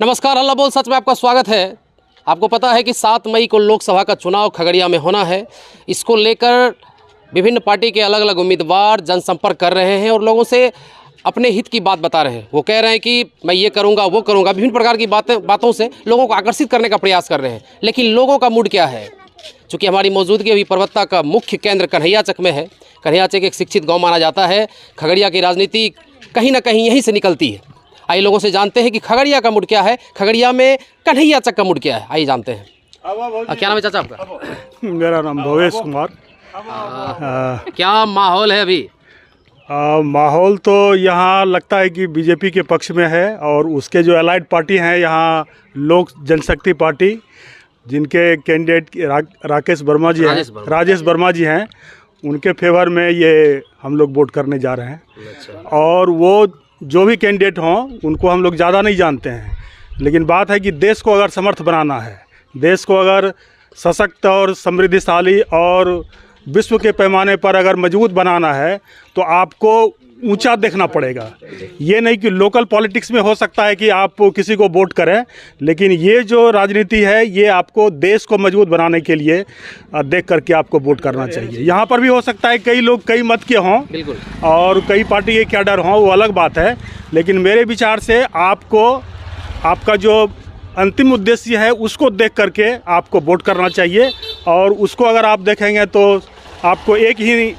नमस्कार, अल्लाह बोल सच में आपका स्वागत है। आपको पता है कि 7 मई को लोकसभा का चुनाव खगड़िया में होना है। इसको लेकर विभिन्न पार्टी के अलग अलग उम्मीदवार जनसंपर्क कर रहे हैं और लोगों से अपने हित की बात बता रहे हैं। वो कह रहे हैं कि मैं ये करूँगा, वो करूँगा, विभिन्न प्रकार की बातों से लोगों को आकर्षित करने का प्रयास कर रहे हैं। लेकिन लोगों का मूड क्या है? चूँकि हमारी मौजूदगी अभी पर्वता का मुख्य केंद्र कन्हैयाचक में है। कन्हैयाचक एक शिक्षित गाँव माना जाता है। खगड़िया की राजनीति कहीं ना कहीं यहीं से निकलती है। आइए लोगों से जानते हैं कि खगड़िया का मूड क्या है, खगड़िया में कन्हैयाचक का मूड क्या है। आइए जानते हैं। क्या नाम है चाचा आपका? मेरा नाम भवेश कुमार। क्या माहौल है अभी? माहौल तो यहाँ लगता है कि बीजेपी के पक्ष में है और उसके जो अलाइड पार्टी हैं यहाँ लोक जनशक्ति पार्टी, जिनके कैंडिडेट राकेश वर्मा जी हैं, राजेश वर्मा जी हैं, उनके फेवर में ये हम लोग वोट करने जा रहे हैं। और वो जो भी कैंडिडेट हों उनको हम लोग ज़्यादा नहीं जानते हैं, लेकिन बात है कि देश को अगर समर्थ बनाना है, देश को अगर सशक्त और समृद्धिशाली और विश्व के पैमाने पर अगर मजबूत बनाना है तो आपको ऊंचा देखना पड़ेगा। ये नहीं कि लोकल पॉलिटिक्स में हो सकता है कि आप किसी को वोट करें, लेकिन ये जो राजनीति है ये आपको देश को मजबूत बनाने के लिए देख करके आपको वोट करना चाहिए। यहाँ पर भी हो सकता है कई लोग कई मत के हों और कई पार्टी के कैडर हों, वो अलग बात है, लेकिन मेरे विचार से आपको आपका जो अंतिम उद्देश्य है उसको देख करके आपको वोट करना चाहिए। और उसको अगर आप देखेंगे तो आपको एक ही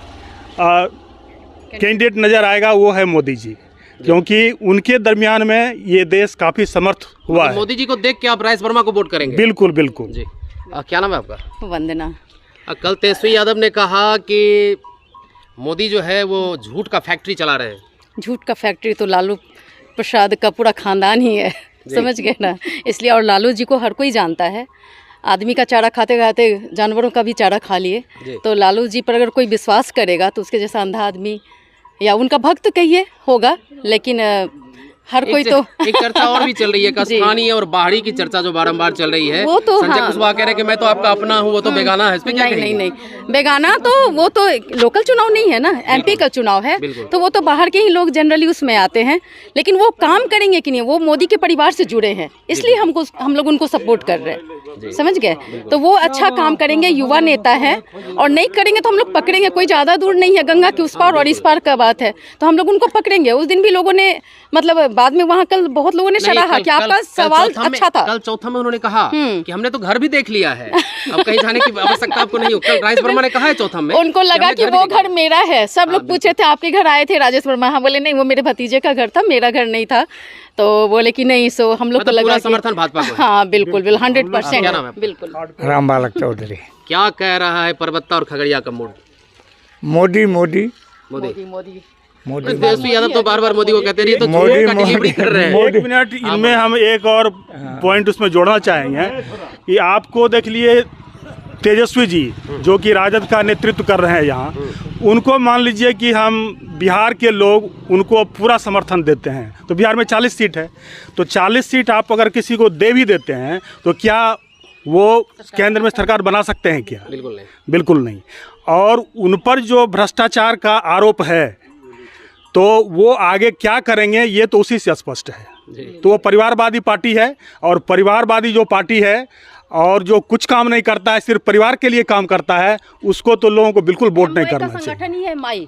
कैंडिडेट नज़र आएगा, वो है मोदी जी, क्योंकि उनके दरमियान में ये देश काफ़ी समर्थ हुआ है। मोदी जी को देख के आप राजेश वर्मा को वोट करेंगे? बिल्कुल बिल्कुल जी। क्या नाम है आपका? वंदना। कल तेजस्वी यादव ने कहा कि मोदी जो है वो झूठ का फैक्ट्री चला रहे हैं। झूठ का फैक्ट्री तो लालू प्रसाद का पूरा खानदान ही है, समझ गए ना। इसलिए और लालू जी को हर कोई जानता है। आदमी का चारा खाते खाते जानवरों का भी चारा खा लिए। तो लालू जी पर अगर कोई विश्वास करेगा तो उसके जैसा अंधा आदमी या उनका भक्त कहिए होगा, लेकिन हर कोई तो एक चर्चा और भी चल रही है, कस्तानी और बाहरी की चर्चा जो बारंबार चल रही है। वो तो संजय कुशवाहा कह रहे हैं कि मैं तो आपका अपना हूँ, वो तो बेगाना है। इस पे क्या कहेंगे? नहीं, बेगाना तो वो तो लोकल चुनाव नहीं है ना, एमपी का चुनाव है, तो वो तो बाहर के ही लोग जनरली उसमें आते हैं। लेकिन वो काम करेंगे कि नहीं, वो मोदी के परिवार से जुड़े हैं, इसलिए हम लोग उनको सपोर्ट कर रहे हैं, समझ गए। तो वो अच्छा काम करेंगे, युवा नेता है, और नहीं करेंगे तो हम लोग पकड़ेंगे। कोई ज़्यादा दूर नहीं है, गंगा के उस पार और इस पार का बात है, तो हम लोग उनको पकड़ेंगे। उस दिन भी लोगों ने मतलब बाद में वहाँ कल बहुत लोगों ने सराहा कि आपका सवाल अच्छा था। कल चौथा में उन्होंने कहा कि हमने तो घर भी देख लिया है, अब कहीं जाने की आवश्यकता आपको नहीं हो। कल राजेश वर्मा ने कहा है चौथा में, उनको लगा कि वो घर मेरा है। सब लोग पूछे थे आपके घर आए थे राजेश वर्मा, हाँ बोले नहीं वो मेरे भतीजे का घर था, मेरा घर नहीं था। तो बोले कि नहीं, सो हम लोग को लगा समर्थन भाजपा को। हाँ बिल्कुल 100%। बिल्कुल। राम बालक चौधरी। क्या कह रहा है पर्वता और खगड़िया का मूड? मोदी मोदी मोदी मोदी मोदी। तेजस्वी यादव तो बार बार मोदी को कहते रहिए, तो मोदी का डिलीवरी कर रहे हैं। एक मिनट, इनमें हम एक और पॉइंट उसमें जोड़ना चाहेंगे कि आपको देख लिए तेजस्वी जी जो कि राजद का नेतृत्व कर रहे हैं यहाँ, उनको मान लीजिए कि हम बिहार के लोग उनको पूरा समर्थन देते हैं। तो बिहार में 40 सीट है, तो 40 सीट आप अगर किसी को दे भी देते हैं तो क्या वो केंद्र में सरकार बना सकते हैं क्या? बिल्कुल नहीं, बिल्कुल नहीं। और उन पर जो भ्रष्टाचार का आरोप है तो वो आगे क्या करेंगे ये तो उसी से स्पष्ट है। तो वो परिवारवादी पार्टी है, और परिवारवादी जो पार्टी है और जो कुछ काम नहीं करता है, सिर्फ परिवार के लिए काम करता है, उसको तो लोगों को बिल्कुल वोट नहीं करना चाहिए। संगठन ही है माई,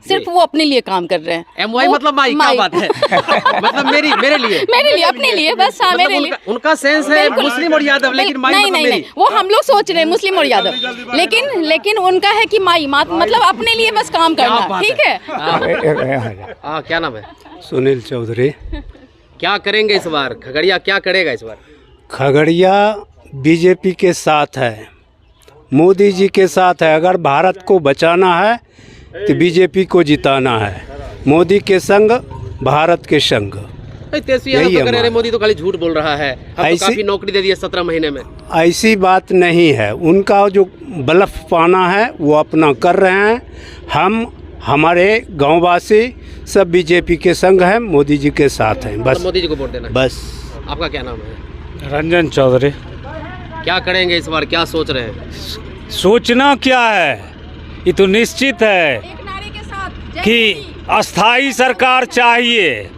सिर्फ वो अपने लिए काम कर रहे हैं। एमवाई मतलब माई, क्या बात है? मतलब मेरे लिए अपने लिए बस। हाँ, मेरे लिए। उनका सेंस है मुस्लिम और यादव, लेकिन माई नहीं, मतलब नहीं, वो हम लोग सोच रहे हैं मुस्लिम और यादव, लेकिन उनका है कि माई मतलब अपने लिए बस काम करना। ठीक है। क्या नाम है? सुनील चौधरी। क्या करेंगे इस बार? खगड़िया क्या करेगा इस बार? खगड़िया बीजेपी के साथ है, मोदी जी के साथ है। अगर भारत को बचाना है तो बीजेपी को जिताना है, मोदी के संग भारत के संग। तेजस्वी यादव तो कह रहे हैं मोदी तो खाली झूठ बोल रहा है, हम तो काफी नौकरी दे दी है 17 महीने में। ऐसी बात नहीं है, उनका जो ब्लफ पाना है वो अपना कर रहे हैं। हम हमारे गांववासी सब बीजेपी के संग हैं, मोदी जी के साथ हैं, बस मोदी जी को वोट देना बस। आपका क्या नाम है? रंजन चौधरी। क्या करेंगे इस बार, क्या सोच रहे हैं? सोचना क्या है, ये तो निश्चित है कि अस्थाई सरकार चाहिए,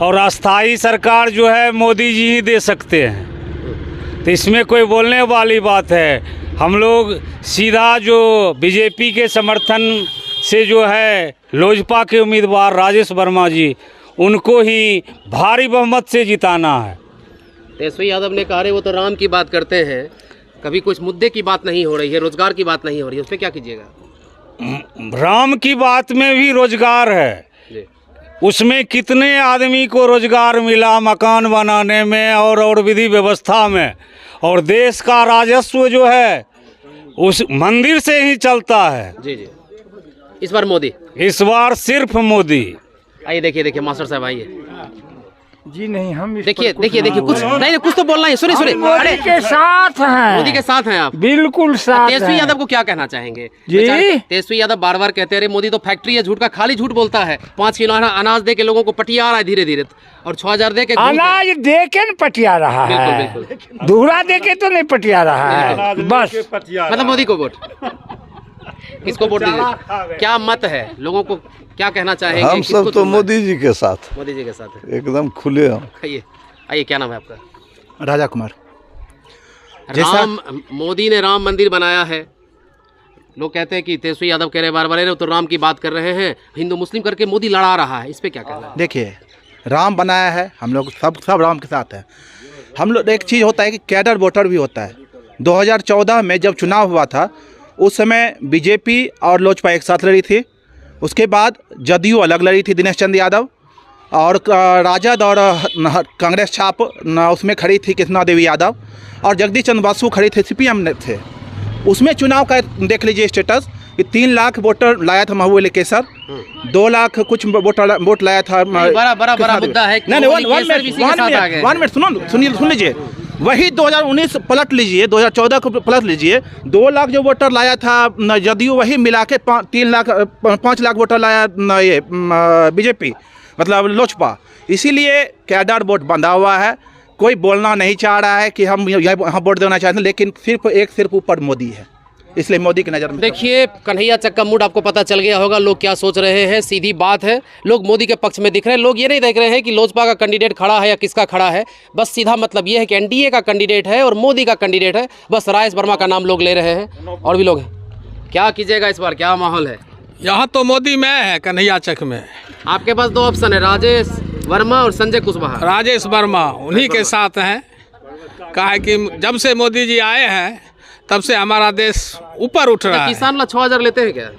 और अस्थाई सरकार जो है मोदी जी ही दे सकते हैं। तो इसमें कोई बोलने वाली बात है? हम लोग सीधा जो बीजेपी के समर्थन से जो है लोजपा के उम्मीदवार राजेश वर्मा जी, उनको ही भारी बहुमत से जिताना है। तेजस्वी यादव ने कहा वो तो राम की बात करते हैं, कभी कुछ मुद्दे की बात नहीं हो रही है, रोजगार की बात नहीं हो रही है, उस पर क्या कीजिएगा? राम की बात में भी रोजगार है, उसमें कितने आदमी को रोजगार मिला मकान बनाने में और विधि व्यवस्था में, और देश का राजस्व जो है उस मंदिर से ही चलता है। जी जी, इस बार मोदी, इस बार सिर्फ मोदी। आइए देखिए मास्टर साहब आइए जी। नहीं, हम देखिए कुछ नहीं, कुछ तो बोलना है। सुनिए मोदी के साथ हैं, मोदी के साथ हैं आप, बिल्कुल साथ। तेजस्वी यादव को क्या कहना चाहेंगे जी? तेजस्वी यादव बार बार कहते हैं मोदी तो फैक्ट्री है झूठ का, खाली झूठ बोलता है। 5 किलो अनाज दे के लोगों को पटिया आ रहा है धीरे धीरे, और 6000 दे के अनाज दे के न पटिया रहा है, बिल्कुल। दूसरा दे के तो नहीं पटिया रहा है। बस मतलब मोदी को वोट, किसको वोट दीजिए? क्या मत है लोगों को, क्या कहना चाहेंगे? हम सब तो मोदी जी के साथ, मोदी जी के साथ है एकदम खुले हम। आइए क्या नाम है आपका? राजा कुमार। मोदी ने राम मंदिर बनाया है, लोग कहते हैं कि तेजस्वी यादव कह रहे बार तो राम की बात कर रहे हैं, हिंदू मुस्लिम करके मोदी लड़ा रहा है, इस पे क्या कहना है? देखिए, राम बनाया है, हम लोग सब राम के साथ है। हम लोग एक चीज़ होता है कि कैडर वोटर भी होता है। 2014 में जब चुनाव हुआ था उस समय बीजेपी और लोजपा एक साथ लड़ी थी, उसके बाद जदयू अलग लड़ी थी, दिनेश चंद्र यादव, और राजद और कांग्रेस छाप उसमें खड़ी थी कृष्णा देवी यादव, और जगदीश चंद्र बसु खड़ी थे, सीपीएम ने थे। उसमें चुनाव का देख लीजिए स्टेटस कि 3 लाख वोटर लाया था महबूब अली केसर, 2 लाख कुछ वोट लाया था। बड़ा मुद्दा है। वन मिनट सुन लीजिए, वही 2019 पलट लीजिए, 2014 को पलट लीजिए, 2 लाख जो वोटर लाया था जदयू, वही मिला के 5 लाख वोटर लाया ये बीजेपी, मतलब लोजपा। इसीलिए कैडर वोट बंधा हुआ है, कोई बोलना नहीं चाह रहा है कि हम यहाँ वोट देना चाहते हैं, लेकिन सिर्फ ऊपर मोदी है, इसलिए मोदी की नज़र में। देखिए कन्हैया चक्का मूड आपको पता चल गया होगा, लोग क्या सोच रहे हैं। सीधी बात है, लोग मोदी के पक्ष में दिख रहे हैं, लोग ये नहीं देख रहे हैं कि लोजपा का कैंडिडेट खड़ा है या किसका खड़ा है। बस सीधा मतलब ये है कि एनडीए का कैंडिडेट है और मोदी का कैंडिडेट है, बस राजेश वर्मा का नाम लोग ले रहे हैं, और भी लोग हैं। क्या कीजिएगा इस बार, क्या माहौल है? यहाँ तो मोदी में है, कन्हैया चक में। आपके पास 2 ऑप्शन है, राजेश वर्मा और संजय कुशवाहा। राजेश वर्मा उन्हीं के साथ हैं, कहा कि जब से मोदी जी आए हैं तब से हमारा देश ऊपर उठ रहा है। किसान 6000 लेते हैं क्या?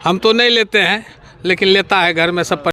हम तो नहीं लेते हैं, लेकिन लेता है घर में सब।